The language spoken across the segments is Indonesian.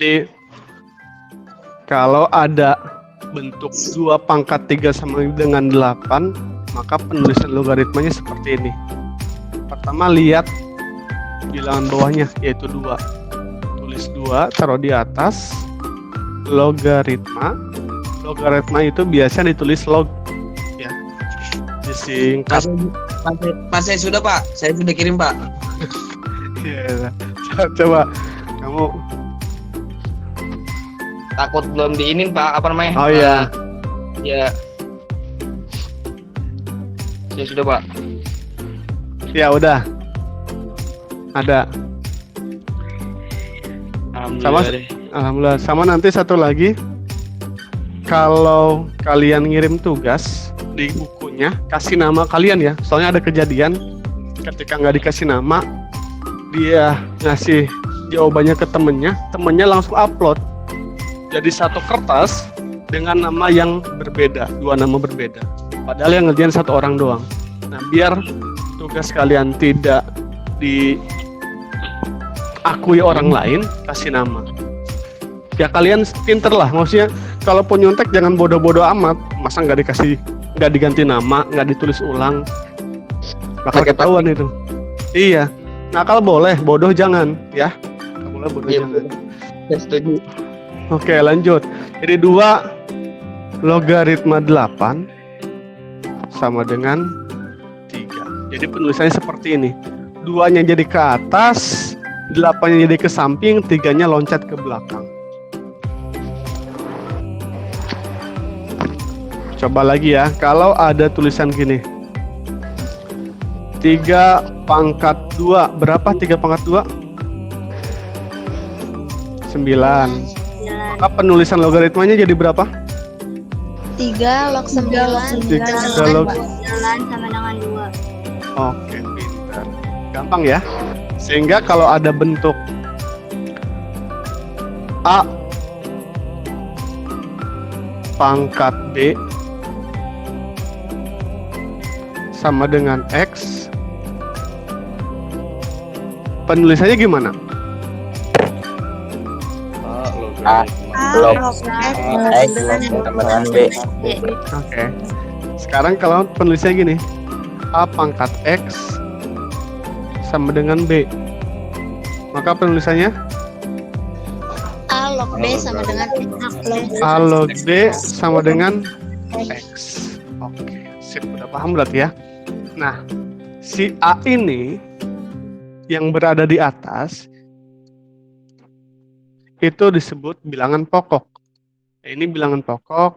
Jadi kalau ada bentuk 2 pangkat 3 sama dengan 8, maka penulisan logaritmanya seperti ini. Pertama lihat bilangan bawahnya, yaitu 2. Tulis 2, taruh di atas, logaritma. Logaritma itu biasa ditulis log, ya, disingkat. Pak, saya sudah Pak, saya sudah kirim Pak. Ya, coba kamu. Takut belum diinin Pak, apa namanya? Oh iya. Ya. Saya sudah Pak. Ya udah. Ada. Alhamdulillah. Sama nanti satu lagi. Kalau kalian ngirim tugas di bukunya, kasih nama kalian ya. Soalnya ada kejadian ketika nggak dikasih nama, dia ngasih jawabannya ke temennya langsung upload. Jadi satu kertas dengan nama yang berbeda, 2 nama berbeda. Padahal yang ngerjain 1 orang doang. Nah, biar tugas kalian tidak diakui orang lain, kasih nama. Ya kalian pinter lah, maksudnya kalaupun nyontek jangan bodoh-bodoh amat. Masa nggak diganti nama, nggak ditulis ulang, bakal ketahuan itu. Iya. Nakal boleh, bodoh jangan, ya. Nggak boleh bodoh jangan. Saya setuju. Oke, lanjut. Jadi 2 logaritma 8 sama dengan 3. Jadi penulisannya seperti ini. 2-nya jadi ke atas, 8-nya jadi ke samping, 3-nya loncat ke belakang. Coba lagi ya, kalau ada tulisan gini. 3 pangkat 2, berapa 3 pangkat 2? 9. Maka penulisan logaritmanya jadi berapa? 3 log 9 3 log 9 sama dengan 2. Oke, pintar. Gampang ya. Sehingga kalau ada bentuk A pangkat B sama dengan X, penulisannya gimana? Log X sama dengan B. Oke. Sekarang kalau penulisnya gini, A pangkat X sama dengan B, maka penulisannya A log B sama dengan A log B sama dengan X. Oke, sip, udah paham berarti ya. Nah, si A ini yang berada di atas itu disebut bilangan pokok. Ini bilangan pokok,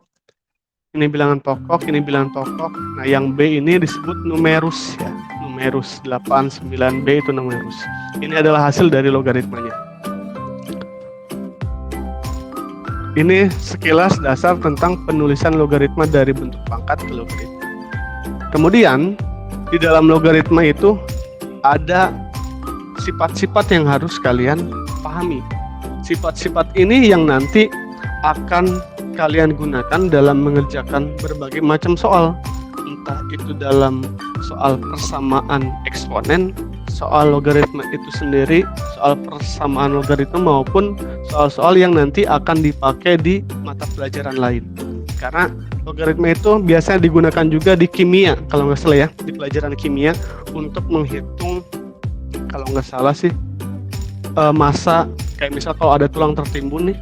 ini bilangan pokok, ini bilangan pokok. Nah, yang B ini disebut numerus ya. Numerus 8, 9B itu numerus. Ini adalah hasil dari logaritmanya. Ini sekilas dasar tentang penulisan logaritma dari bentuk pangkat ke logaritma. Kemudian, di dalam logaritma itu ada sifat-sifat yang harus kalian pahami. Sifat-sifat ini yang nanti akan kalian gunakan dalam mengerjakan berbagai macam soal. Entah itu dalam soal persamaan eksponen, soal logaritma itu sendiri, soal persamaan logaritma maupun soal-soal yang nanti akan dipakai di mata pelajaran lain. Karena logaritma itu biasanya digunakan juga di kimia, kalau nggak salah ya, di pelajaran kimia untuk menghitung, kalau nggak salah sih, masa. Kayak misal kalau ada tulang tertimbun nih,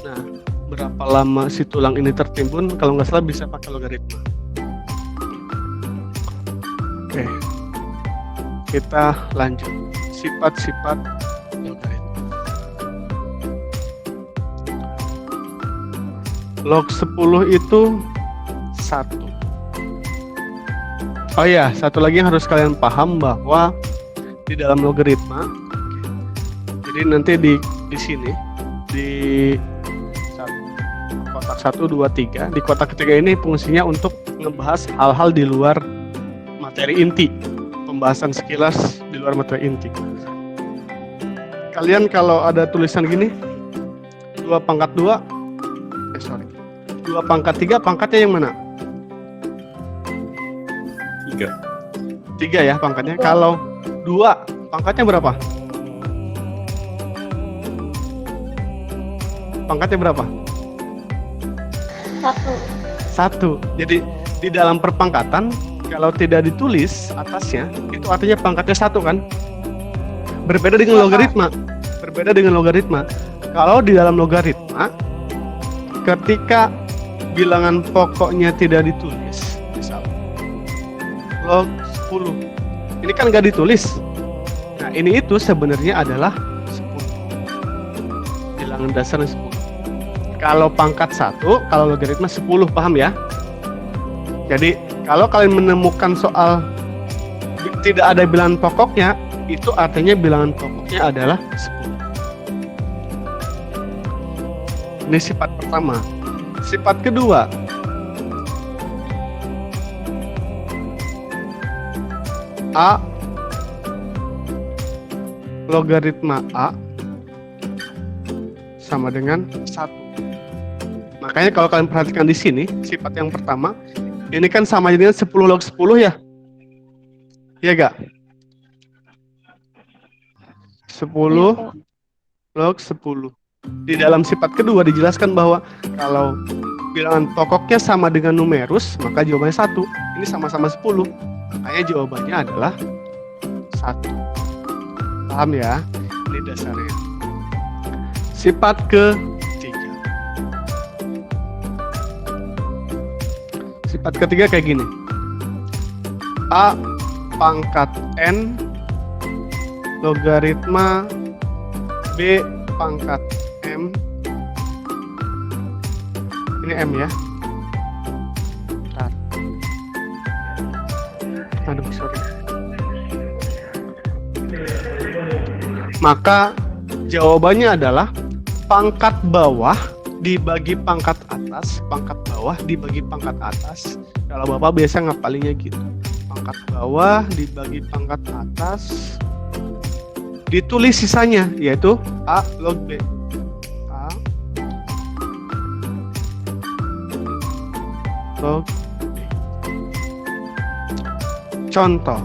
nah berapa lama si tulang ini tertimbun, kalau nggak salah bisa pakai logaritma. Oke, kita lanjut. Sifat-sifat logaritma. Log 10 itu 1. Oh iya, satu lagi yang harus kalian paham bahwa di dalam logaritma, jadi nanti di sini di kotak 1, 2, 3, di kotak ketiga ini fungsinya untuk ngebahas hal-hal di luar materi inti, pembahasan sekilas di luar materi inti. Kalian kalau ada tulisan gini 2 pangkat 2 2 pangkat 3, pangkatnya yang mana? 3 ya pangkatnya. Kalau 2 pangkatnya berapa? pangkatnya berapa? 1. 1. Jadi di dalam perpangkatan kalau tidak ditulis atasnya itu artinya pangkatnya 1 kan? Berbeda dengan logaritma. Kalau di dalam logaritma ketika bilangan pokoknya tidak ditulis, misal log 10. Ini kan nggak ditulis. Nah, ini itu sebenarnya adalah 10. Bilangan dasarnya 10. Kalau pangkat 1, kalau logaritma 10, paham ya? Jadi, kalau kalian menemukan soal tidak ada bilangan pokoknya, itu artinya bilangan pokoknya adalah 10. Ini sifat pertama. Sifat kedua, A logaritma A sama dengan 1. Makanya kalau kalian perhatikan di sini, sifat yang pertama, ini kan sama dengan 10 log 10 ya? Iya gak? 10 log 10. Di dalam sifat kedua dijelaskan bahwa kalau bilangan pokoknya sama dengan numerus, maka jawabannya 1. Ini sama-sama 10. Makanya jawabannya adalah 1. Paham ya? Ini dasarnya. Sifat ketiga. Sifat ketiga kayak gini. A pangkat N logaritma B pangkat M. Ini M ya. Bentar. Aduh, sorry. Maka jawabannya adalah pangkat bawah dibagi pangkat atas, pangkat bawah dibagi pangkat atas. Kalau Bapak biasa ngapalinnya gitu. Pangkat bawah dibagi pangkat atas, ditulis sisanya, yaitu A log B. A log B. Contoh.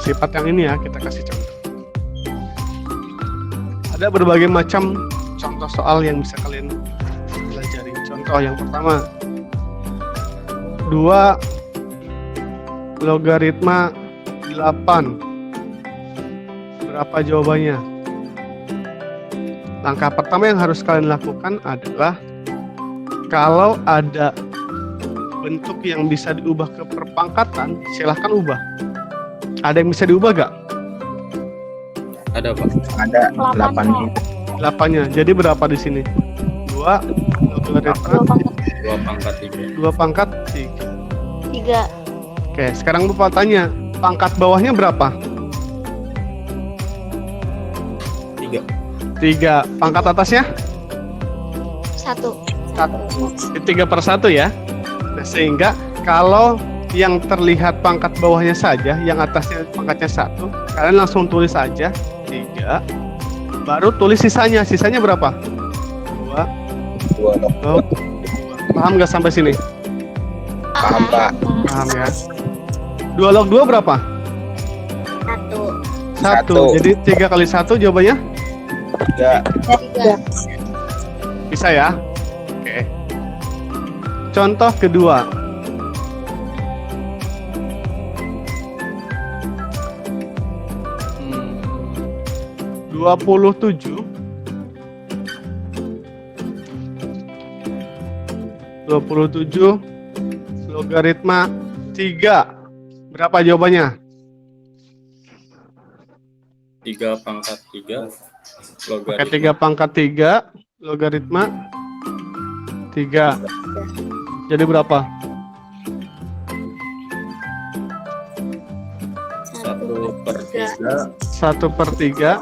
Sifat yang ini ya, kita kasih contoh. Ada berbagai macam contoh soal yang bisa kalian pelajari. Contoh yang pertama, 2 logaritma 8. Berapa jawabannya? Langkah pertama yang harus kalian lakukan adalah kalau ada bentuk yang bisa diubah ke perpangkatan, silahkan ubah. Ada yang bisa diubah gak? Ada Pak. Ada 8. 8-nya. Jadi berapa di sini? 2 logaritma 2 pangkat 3. 2 pangkat 3. 3. Oke, sekarang Bapak tanya, pangkat bawahnya berapa? 3. 3. Pangkat atasnya? 1. 3/1 ya. Nah, sehingga kalau yang terlihat pangkat bawahnya saja, yang atasnya pangkatnya 1, kalian langsung tulis saja 3. Baru tulis sisanya. Sisanya berapa? 2 log 2. Paham nggak sampai sini? Paham Pak. Paham ya. 2 log 2 berapa? 1. 1. Jadi 3 kali 1 jawabannya? 3. 3. Bisa ya? Oke. Contoh kedua. 27 logaritma 3. Berapa jawabannya? 3 pangkat 3 Oke, 3 pangkat 3 logaritma 3. Jadi berapa? 1/3 1/3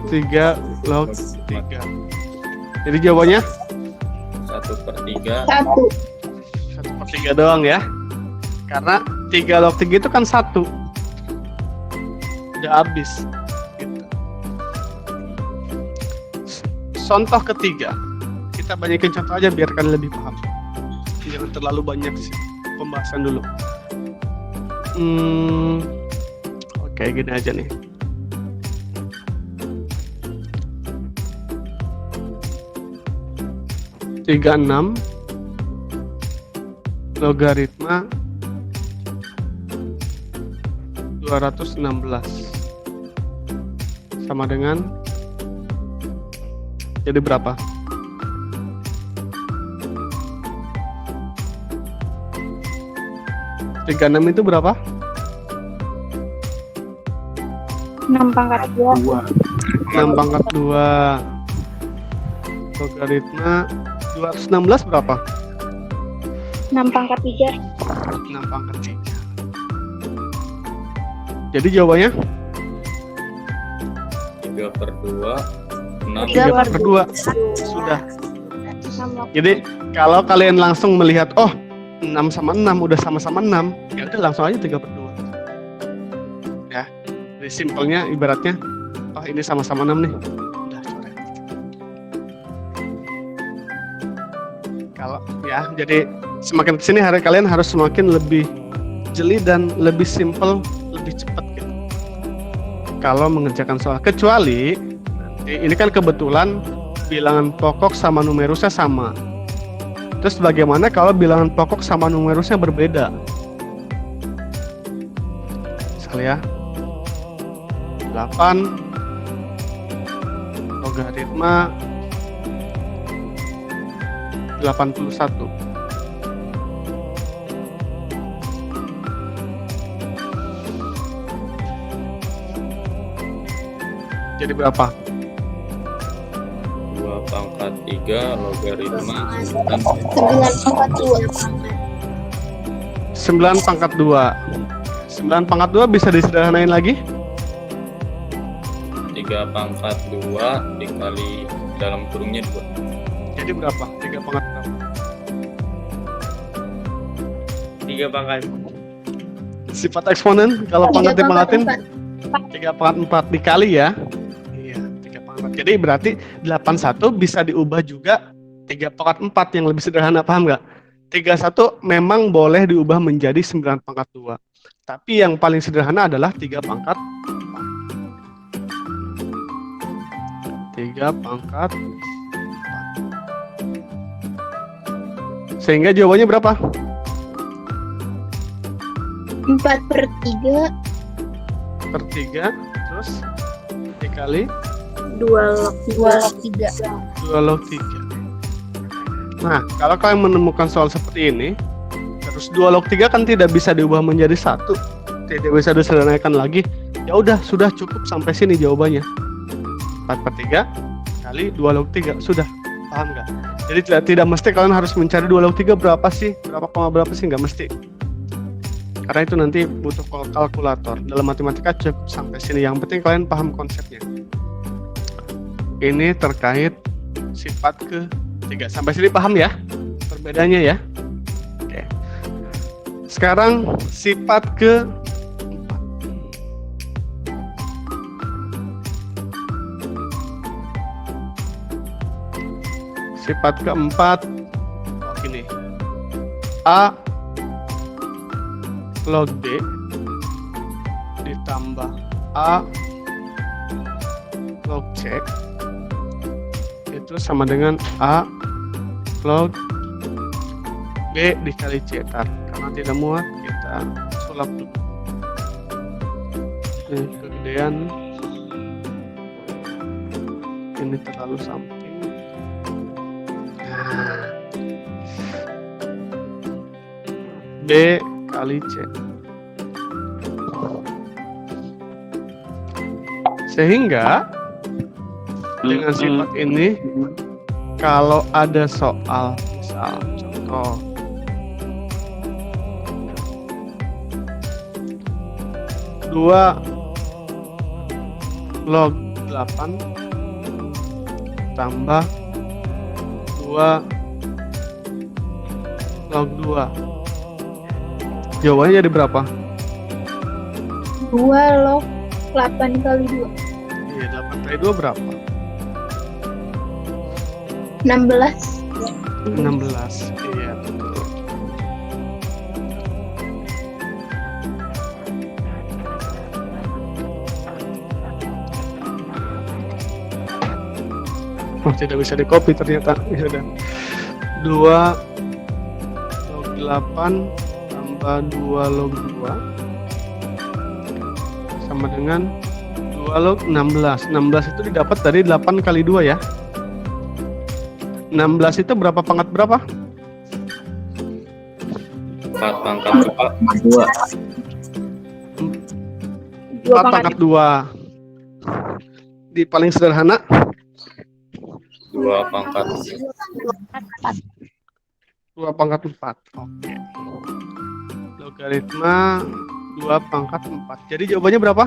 3 log 3. Jadi jawabannya 1/3 1/3 doang ya. Karena 3 log 3 itu kan 1. Udah habis. Gitu. Contoh ketiga. Kita banyakin contoh aja biar kalian lebih paham. Jangan terlalu banyak sih pembahasan dulu. Oke, gini aja nih. Tiga enam logaritma 216 sama dengan jadi berapa? Tiga enam itu berapa? 6 pangkat 2. 6 pangkat 2 logaritma 216 berapa? 6 pangkat 3. 6 pangkat 3. Jadi jawabannya 3/2 6. 3/2 sudah. Jadi kalau kalian langsung melihat, oh 6 sama 6 udah sama-sama 6, ya udah langsung aja 3/2. Ya, jadi simpelnya ibaratnya, oh ini sama-sama 6 nih. Udah coret. Kalau ya, jadi semakin kesini hari kalian harus semakin lebih jeli dan lebih simpel, lebih cepat gitu. Kalau mengerjakan soal, kecuali nanti ini kan kebetulan bilangan pokok sama numerusnya sama. Terus bagaimana kalau bilangan pokok sama numerusnya berbeda? Misal ya, 8 logaritma 81. Jadi berapa? 2 pangkat 3 logaritma 9 pangkat 2. 9 pangkat 2. 9 pangkat 2 bisa disederhanain lagi? 3 pangkat 2 dikali dalam kurungnya 2. Jadi berapa? 3 pangkat berapa? 3 pangkat. Sifat eksponen kalau pangkat dipangatin 3 pangkat 4 dikali ya. Iya, 3 pangkat 4. Jadi berarti 81 bisa diubah juga 3 pangkat 4 yang lebih sederhana, paham nggak? 31 memang boleh diubah menjadi 9 pangkat 2. Tapi yang paling sederhana adalah 3 pangkat 3 pangkat 4. Sehingga jawabannya berapa? 4/3 Per 3 terus dikali 2 log 3. 2 log 3. Nah, kalau kalian menemukan soal seperti ini, terus 2 log 3 kan tidak bisa diubah menjadi 1, tidak bisa disederhanakan lagi. Ya udah, sudah cukup sampai sini jawabannya. 4/3 kali 2 log 3, sudah. Paham nggak? Jadi tidak mesti kalian harus mencari 2 log 3 berapa sih? Berapa koma berapa sih? Nggak mesti. Karena itu nanti butuh kalkulator. Dalam matematika cukup sampai sini. Yang penting kalian paham konsepnya. Ini terkait sifat ke-3. Sampai sini paham ya perbedaannya ya? Oke. Sekarang sifat ke-4. Sifat ke-4 gini. A log B ditambah A log C itu sama dengan A log B dikali C. Karena tidak muat, kita sulap dulu. Ini kegedean, ini terlalu samping. B kali C. Sehingga dengan sifat ini, kalau ada soal, misal contoh dua log 8 tambah 2 log 2, jawabannya jadi berapa? 2 log 8 kali 2. Iya, 8 kali 2 berapa? 16. 16. Iya, betul. Oh, tidak bisa di copy ternyata. Ya udah. 2 log 8 tambah 2 log 2 sama dengan 2 log 16. 16 itu didapat dari 8 kali 2 ya. 16 itu berapa pangkat berapa? 4 pangkat 4. 2 4 pangkat 2. Di paling sederhana 2 pangkat 2 pangkat 4. Oke. Logaritma 2 pangkat 4. Jadi jawabannya berapa?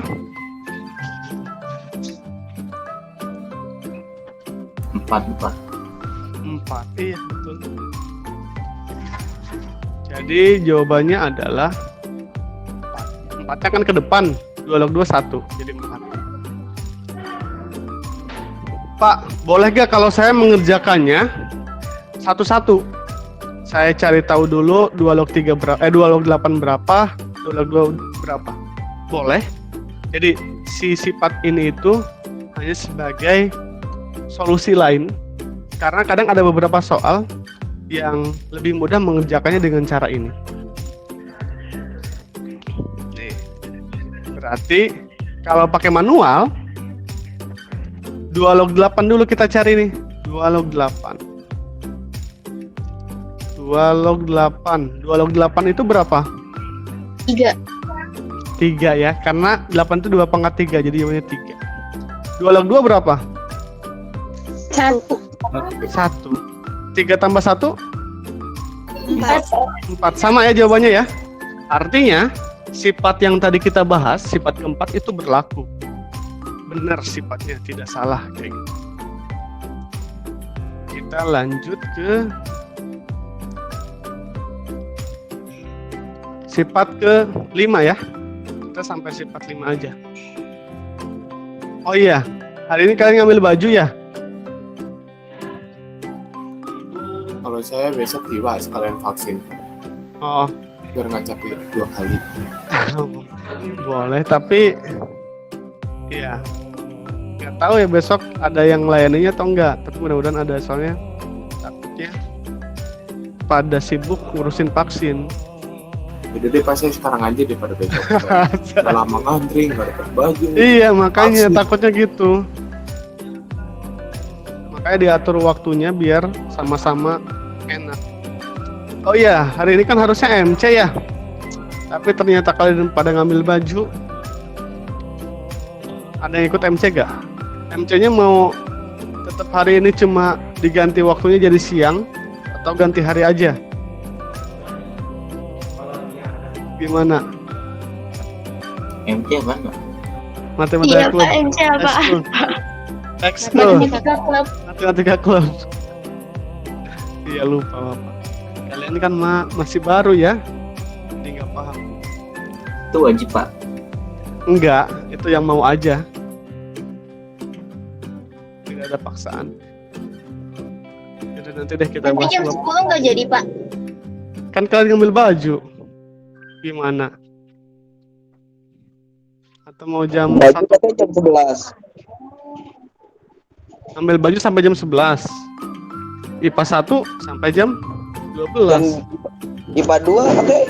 4. 4. Iya, betul. Jadi jawabannya adalah 4. 4-nya kan ke depan. 2 log 2 1. Jadi 4. Pak, boleh gak kalau saya mengerjakannya satu-satu? Saya cari tahu dulu 2 log 3 berapa, 2 log 8 berapa, 2 log 2 berapa. Boleh. Jadi si sifat ini itu hanya sebagai solusi lain. Karena kadang ada beberapa soal yang lebih mudah mengerjakannya dengan cara ini. Nih. Berarti kalau pakai manual 2 log 8 dulu kita cari nih. 2 log 8. 2 log 8. 2 log 8 itu berapa? 3. 3 ya. Karena 8 itu 2 pangkat 3. Jadi jawabannya 3. 2 log 2 berapa? 1. 1. 3 tambah 1? 4. 4. Sama ya jawabannya ya. Artinya sifat yang tadi kita bahas, sifat keempat itu berlaku. Benar sifatnya, tidak salah kayak gitu. Kita lanjut ke sifat ke-5 ya. Kita sampai sifat 5 aja. Oh iya, hari ini kalian ngambil baju ya? Kalau saya besok tiba sekalian vaksin Oh, biar nggak capek 2 kali. boleh, tapi iya, nggak tahu ya besok ada yang layaninya atau enggak. Tapi mudah-mudahan ada, soalnya takutnya pada sibuk ngurusin vaksin. Jadi deh pas saya sekarang aja daripada besok. Udah lama ngantri nggak dapat baju. Iya, makanya Vaksin. takutnya gitu. Makanya diatur waktunya biar sama-sama enak. Oh iya, hari ini kan harusnya MC ya. Tapi ternyata kalian pada ngambil baju. Ada yang ikut MC gak? MC-nya mau tetap hari ini cuma diganti waktunya jadi siang atau ganti hari aja? Gimana? MC mana? Matematika klub. MC apa? Ekskul. Matematika klub. Matematika klub. Iya, lupa Bapak. Kalian kan masih baru ya. Jadi nggak paham. Itu wajib Pak. Enggak, itu yang mau aja. Tidak ada paksaan. Jadi nanti deh kita Nanti bahas jam dulu. 10 nggak jadi, Pak. Kan kalian ngambil baju. Gimana? Atau mau jam Baju 1? katanya jam 11. Ambil baju sampai jam 11. IPA 1 sampai jam 12. Dan IPA 2 katanya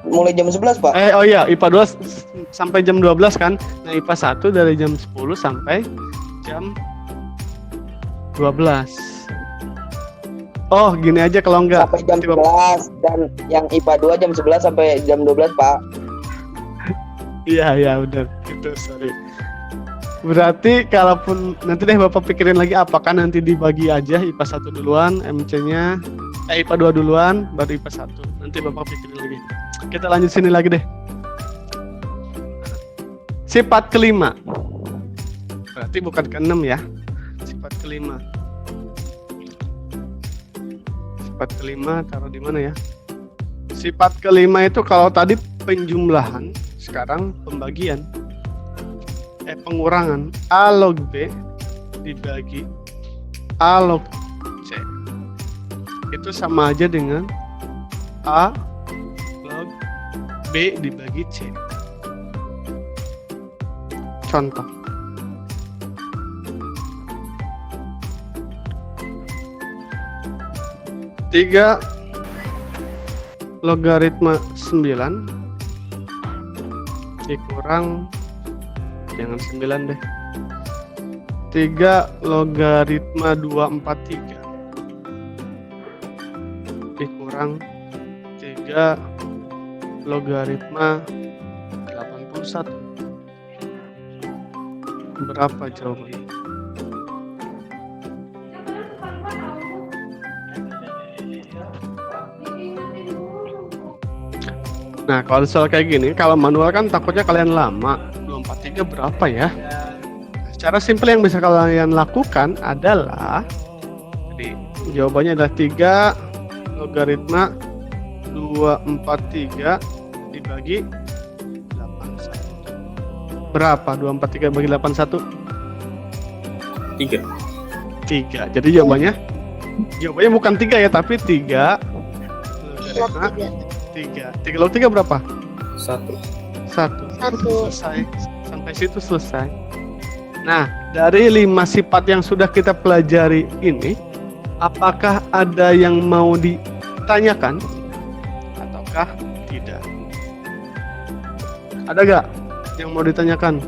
mulai jam 11, Pak. Oh iya, IPA 2 sampai jam 12 kan. Nah, IPA 1 dari jam 10 sampai jam 12. Oh, gini aja kalau enggak. Sampai jam 11 dan yang IPA 2 jam 11 sampai jam 12, Pak. Iya, benar. Itu, sorry. Berarti kalaupun nanti deh Bapak pikirin lagi apakah nanti dibagi aja IPA 1 duluan, MC-nya IPA 2 duluan, baru IPA 1. Nanti Bapak pikirin lagi. Kita lanjut sini lagi deh. Sifat kelima. Berarti bukan ke-6 ya. Sifat kelima. Sifat kelima taruh di mana ya? Sifat kelima itu kalau tadi penjumlahan, sekarang pembagian. Pengurangan A log B dibagi A log C. Itu sama aja dengan A log B dibagi C. Contoh. 3 logaritma 9 dikurang, jangan 9 deh, 3 logaritma 243 dikurang 3 logaritma 81. Berapa jawabannya? Nah, kalau soal kayak gini, kalau manual kan takutnya kalian lama. 243 berapa ya? Cara simpel yang bisa kalian lakukan adalah, jadi jawabannya adalah 3 logaritma 243 dibagi 81. Berapa 243 bagi 81? 3. 3. Jadi jawabannya bukan 3 ya, tapi 3 Log logaritma 3. 3 log 3 berapa? 1. 1. 1. Selesai. Sampai situ selesai. Nah, dari 5 sifat yang sudah kita pelajari ini, apakah ada yang mau ditanyakan ataukah tidak? Ada gak yang mau ditanyakan?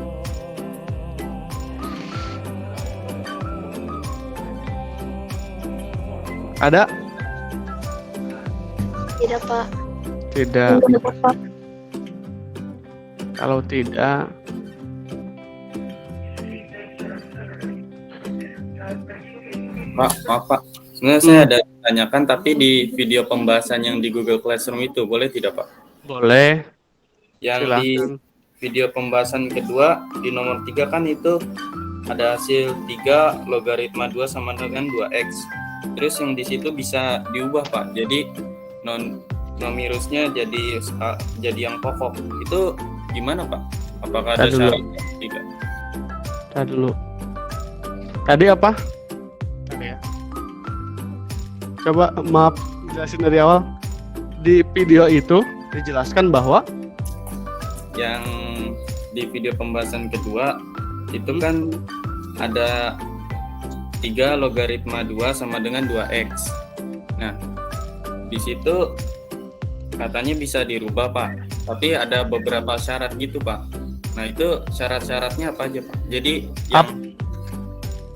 Ada? Tidak, Pak. Tidak. Tidak, Pak. Kalau tidak, Pak, maaf Pak. Sebenarnya saya ada tanyakan, tapi di video pembahasan yang di Google Classroom itu boleh tidak Pak? boleh. Yang Silakan. di video pembahasan kedua di nomor 3 kan itu ada hasil 3 logaritma 2 sama dengan 2x. Terus yang di situ bisa diubah Pak. Jadi nomirusnya jadi yang pokok. Itu gimana Pak? Apakah ada Tadi dulu. syarat? Tidak. Tadi dulu. Tadi apa? Tadi ya. Coba maaf jelasin dari awal. Di video itu dijelaskan bahwa Yang di video pembahasan kedua itu kan ada 3 logaritma 2 sama dengan 2x. Nah, di situ katanya bisa dirubah Pak, tapi ada beberapa syarat gitu Pak. Nah, itu syarat-syaratnya apa aja Pak? Jadi yang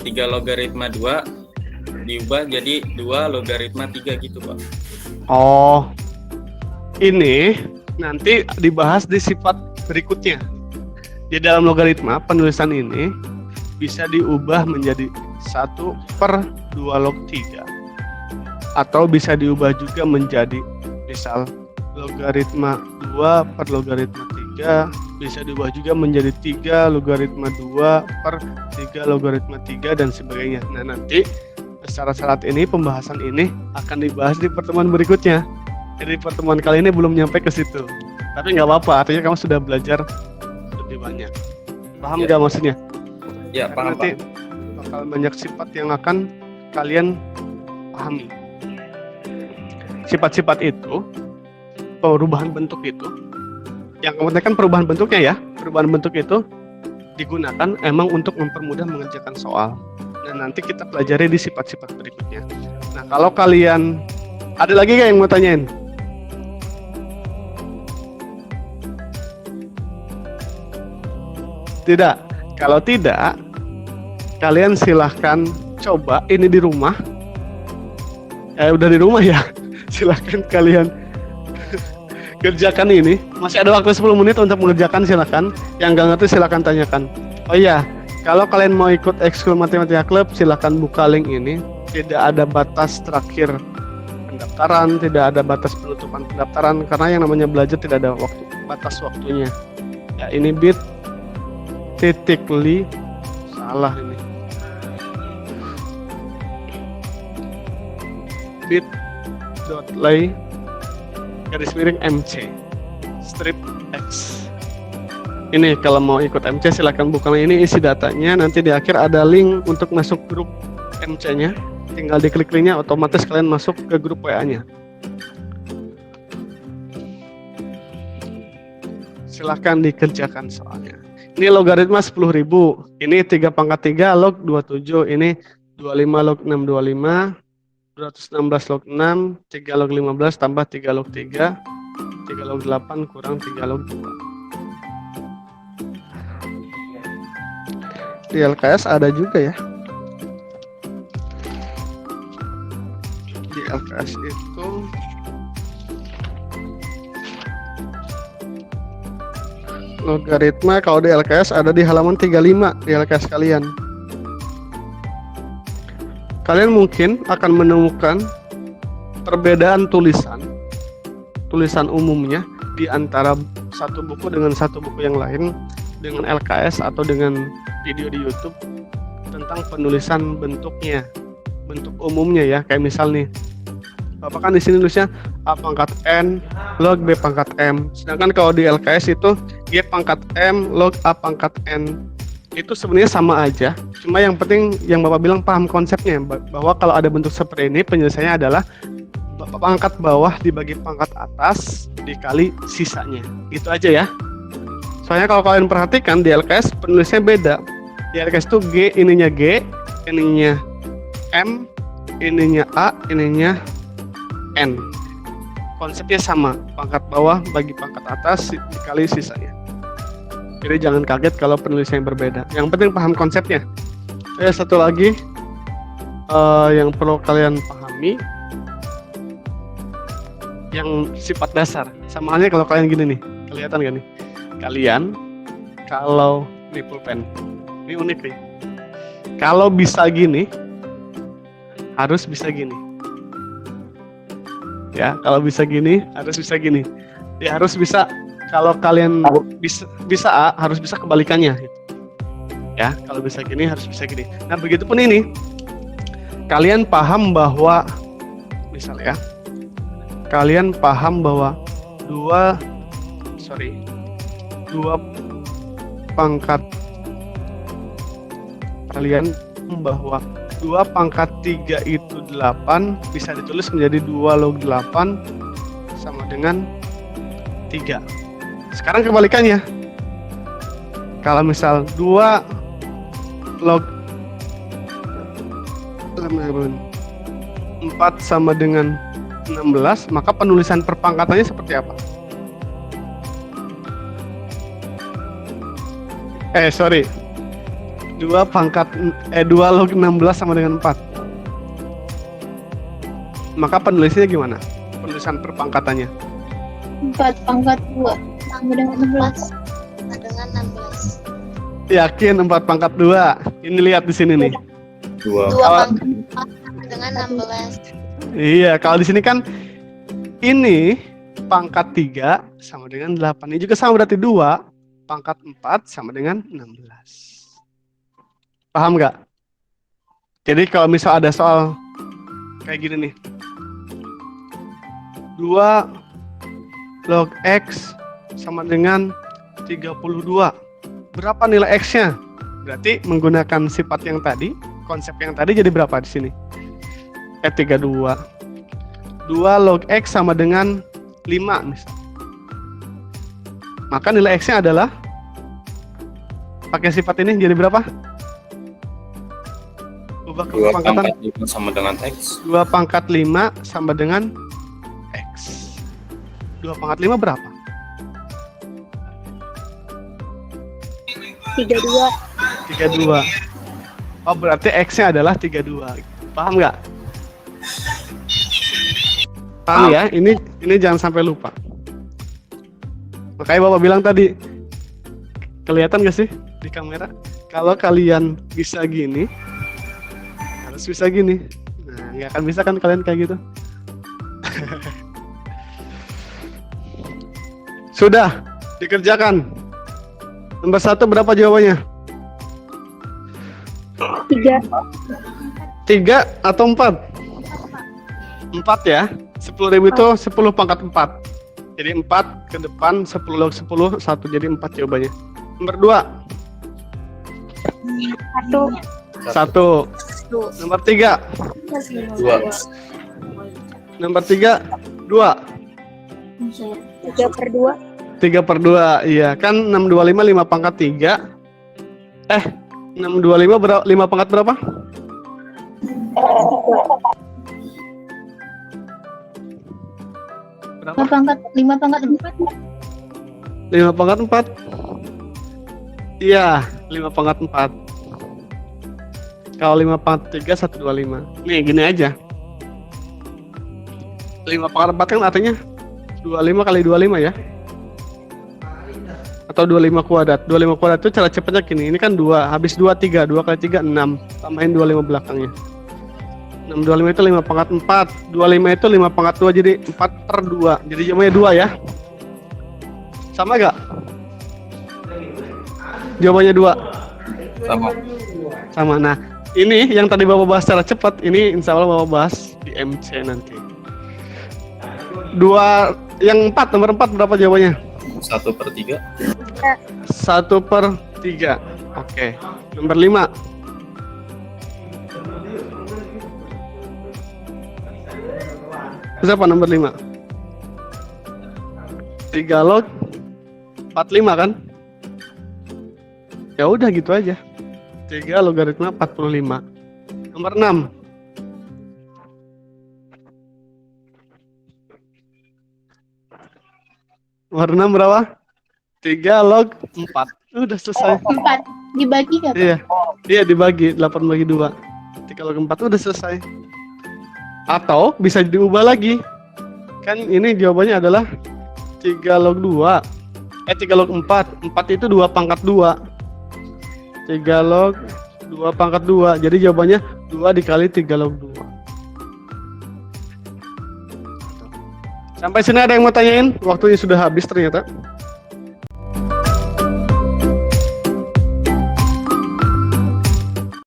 3 logaritma 2 diubah jadi 2 logaritma 3 gitu Pak. oh, ini nanti dibahas di sifat berikutnya. Di dalam logaritma, penulisan ini bisa diubah menjadi 1/2 log 3, atau bisa diubah juga menjadi misal logaritma 2 per logaritma 3, bisa diubah juga menjadi 3 logaritma 2 per 3 logaritma 3 dan sebagainya. Nah, nanti syarat-syarat ini, pembahasan ini akan dibahas di pertemuan berikutnya. Jadi pertemuan kali ini belum nyampe ke situ. Tapi nggak apa-apa, artinya kamu sudah belajar lebih banyak. Paham nggak maksudnya? Ya, paham Nanti Pak. bakal banyak sifat yang akan kalian pahami. Sifat-sifat itu, perubahan bentuk itu, yang kamu tekan perubahan bentuknya ya. Perubahan bentuk itu digunakan emang untuk mempermudah mengerjakan soal. Dan nanti kita pelajari di sifat-sifat berikutnya. Nah, kalau kalian ada lagi nggak yang mau tanyain? Tidak. Kalau tidak, kalian silahkan coba ini di rumah. Udah di rumah ya. Silahkan kalian kerjakan ini. Masih ada waktu 10 menit untuk mengerjakan, silahkan. Yang nggak ngerti silahkan tanyakan. Oh iya, kalau kalian mau ikut ekskul Matematika Club, silahkan buka link ini. Tidak ada batas terakhir pendaftaran, tidak ada batas penutupan pendaftaran, karena yang namanya belajar tidak ada batas waktunya. Ya, ini bit.ly salah ini. bit.ly /MC strip X. Ini kalau mau ikut MC silahkan buka ini, isi datanya, nanti di akhir ada link untuk masuk grup MC-nya. Tinggal diklik linknya, otomatis kalian masuk ke grup WA-nya. Silahkan dikerjakan soalnya. Ini logaritma 10.000. Ini 3 pangkat 3 log 27. Ini 25 log 625. 216 log 6, 3 log 15 tambah 3 log 3, 3 log 8 kurang 3 log 2. Di LKS ada juga ya. Di LKS itu logaritma kalau di LKS ada di halaman 35 di LKS kalian. Kalian mungkin akan menemukan perbedaan tulisan umumnya di antara satu buku dengan satu buku yang lain, dengan LKS atau dengan video di YouTube tentang penulisan bentuknya, bentuk umumnya ya. Kayak misal nih, Bapak kan di sini nulisnya A pangkat N log B pangkat M. Sedangkan kalau di LKS itu G pangkat M log A pangkat N. Itu sebenarnya sama aja, cuma yang penting yang Bapak bilang paham konsepnya, bahwa kalau ada bentuk seperti ini penyelesaiannya adalah pangkat bawah dibagi pangkat atas dikali sisanya, gitu aja ya. Soalnya kalau kalian perhatikan di LKS penulisannya beda. Di LKS itu G ininya G, ininya M, ininya A, ininya N. Konsepnya sama, pangkat bawah bagi pangkat atas dikali sisanya. Jadi jangan kaget kalau penulisan yang berbeda. Yang penting paham konsepnya. Satu lagi yang perlu kalian pahami, yang sifat dasar. Sama halnya kalau kalian gini nih, kelihatan gak nih? Kalian kalau ini pulpen, ini unik nih. Kalau bisa gini, harus bisa gini. Ya, kalau bisa gini, harus bisa gini. Ya harus bisa. Kalau kalian bisa A, harus bisa kebalikannya. Ya, kalau bisa gini, harus bisa gini. Nah, begitupun ini. Kalian paham bahwa, misalnya ya, kalian paham bahwa dua pangkat kalian bahwa 2 pangkat 3 itu 8 bisa ditulis menjadi 2 log 8 sama dengan 3. Sekarang kebalikannya. Kalau misal 2 log 4 sama dengan 16, maka penulisan perpangkatannya seperti apa? 2 log 16 sama dengan 4. Maka penulisannya gimana? Penulisan perpangkatannya. 4 pangkat 2 sama dengan 16. Sama dengan 16. Yakin 4 pangkat 2? Ini lihat di sini nih. 2 pangkat 4 sama dengan 16. Iya, kalau di sini kan ini pangkat 3 sama dengan 8. Ini juga sama, berarti 2 pangkat 4 sama dengan 16. Paham nggak? Jadi kalau misal ada soal kayak gini nih, 2 log X sama dengan 32. Berapa nilai X-nya? Berarti menggunakan sifat yang tadi, konsep yang tadi, jadi berapa di sini? 32. 2 log X sama dengan 5 misal. Maka nilai X-nya adalah, pakai sifat ini jadi berapa? Ubah ke 2 pangkatan. pangkat 5 sama dengan X. 2 pangkat 5 sama dengan X. 2 pangkat 5 berapa? 32. Oh, berarti X-nya adalah 32. Paham nggak? Paham ya? Ini jangan sampai lupa. Makanya Bapak bilang tadi, kelihatan gak sih di kamera? Kalau kalian bisa gini, harus bisa gini. Nah, nggak akan bisa kan kalian kayak gitu? Sudah dikerjakan. Nomor 1 berapa jawabannya? 3 atau 4? 4 ya. 10.000 itu 10 pangkat 4. Jadi 4 ke depan, 10 log 10, 1, jadi 4 jawabannya. Nomor 2. 1. Nomor 3. 2. Nomor 3, 2. 3/2. 3/2, iya. Kan 625, 5 pangkat 3. 625 berapa? 5 pangkat berapa? 5 pangkat 4. 5 pangkat 4. Iya, 5 pangkat 4. Kalau 5 pangkat 3 125. Nih gini aja. 5 pangkat 4 kan artinya 25 kali 25 ya. Atau 25 kuadrat. 25 kuadrat itu cara cepatnya gini. Ini kan 2, habis 2 3, 2 kali 3 6. Tambahin 25 belakangnya. 6 25 itu 5 pangkat 4. 25 itu 5 pangkat 2 jadi 4/2. Jadi jawabannya 2 ya. Sama gak? Jawabannya 2. Sama. Sama. Nah, ini yang tadi Bapak bahas secara cepat, ini insya Allah Bapak bahas di MC nanti. 2 yang 4, nomor 4 berapa jawabannya? 1/3. 1/3. Oke. Nomor 5. Siapa nomor 5? 3 log 45 kan? Ya udah gitu aja. 3 logaritma 45. Nomor 6. Nomor 6 berapa? 3 log 4. Udah selesai. 4 dibagi kan? Iya. Iya dibagi 8 bagi 2. 3 log 4 udah selesai. Atau bisa diubah lagi. Kan ini jawabannya adalah 3 log 2. 3 log 4. 4 itu 2 pangkat 2. 3 log 2 pangkat 2. Jadi jawabannya 2 dikali 3 log 2. Sampai sini ada yang mau tanyain? Waktunya sudah habis ternyata.